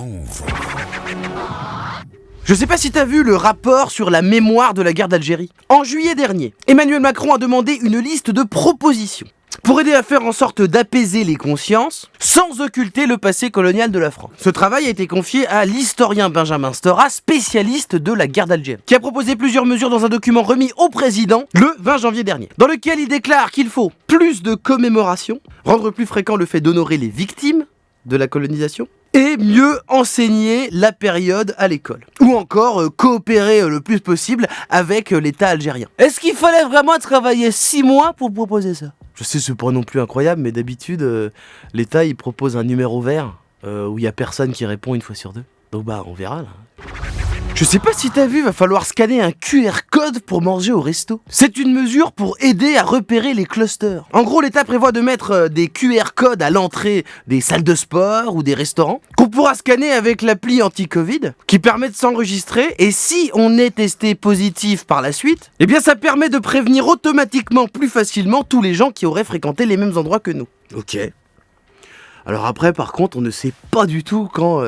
Move. Je sais pas si t'as vu le rapport sur la mémoire de la guerre d'Algérie. En juillet dernier, Emmanuel Macron a demandé une liste de propositions pour aider à faire en sorte d'apaiser les consciences sans occulter le passé colonial de la France. Ce travail a été confié à l'historien Benjamin Stora, spécialiste de la guerre d'Algérie, qui a proposé plusieurs mesures dans un document remis au président le 20 janvier dernier, dans lequel il déclare qu'il faut plus de commémoration, rendre plus fréquent le fait d'honorer les victimes de la colonisation, et mieux enseigner la période à l'école. Ou encore coopérer le plus possible avec l'État algérien. Est-ce qu'il fallait vraiment travailler 6 mois pour proposer ça ? Je sais, c'est pas non plus incroyable, mais d'habitude, l'État il propose un numéro vert où il y a personne qui répond une fois sur deux. Donc bah on verra là. Je sais pas si t'as vu, va falloir scanner un QR code pour manger au resto. C'est une mesure pour aider à repérer les clusters. En gros, l'État prévoit de mettre des QR codes à l'entrée des salles de sport ou des restaurants qu'on pourra scanner avec l'appli anti-Covid qui permet de s'enregistrer, et si on est testé positif par la suite, eh bien ça permet de prévenir automatiquement plus facilement tous les gens qui auraient fréquenté les mêmes endroits que nous. Ok. Alors après, par contre, on ne sait pas du tout quand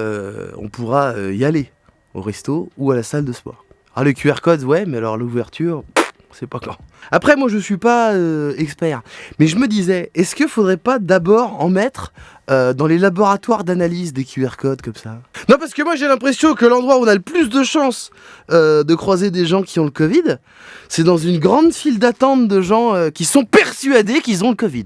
on pourra y aller. Au resto ou à la salle de sport. Ah, le QR code, ouais, mais alors l'ouverture, c'est pas quand. Après, moi, je suis pas expert, mais je me disais, est-ce qu'il faudrait pas d'abord en mettre dans les laboratoires d'analyse des QR codes comme ça ? Non, parce que moi, j'ai l'impression que l'endroit où on a le plus de chances de croiser des gens qui ont le Covid, c'est dans une grande file d'attente de gens qui sont persuadés qu'ils ont le Covid.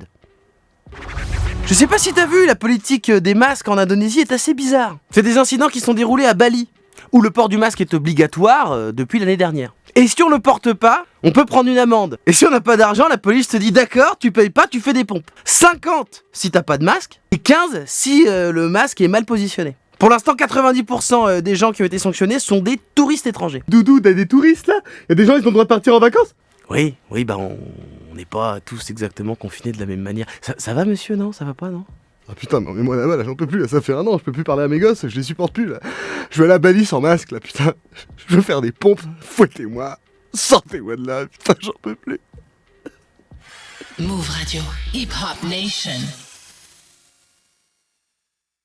Je sais pas si t'as vu, la politique des masques en Indonésie est assez bizarre. C'est des incidents qui sont déroulés à Bali, où le port du masque est obligatoire depuis l'année dernière. Et si on le porte pas, on peut prendre une amende. Et si on n'a pas d'argent, la police te dit d'accord, tu payes pas, tu fais des pompes. 50 si t'as pas de masque, et 15 si le masque est mal positionné. Pour l'instant, 90% des gens qui ont été sanctionnés sont des touristes étrangers. Doudou, t'as des touristes là ? Y'a des gens, ils ont le droit de partir en vacances ? Oui, bah on n'est pas tous exactement confinés de la même manière. Ça va monsieur, non ? Ça va pas, non ? Ah putain, non mais moi là-bas, là, j'en peux plus, là, ça fait 1 an, je peux plus parler à mes gosses, je les supporte plus, là. Je vais aller à Bali sans masque, là, putain. Je veux faire des pompes, fouettez-moi, sortez-moi de là, putain, j'en peux plus. Move Radio, Hip Hop Nation.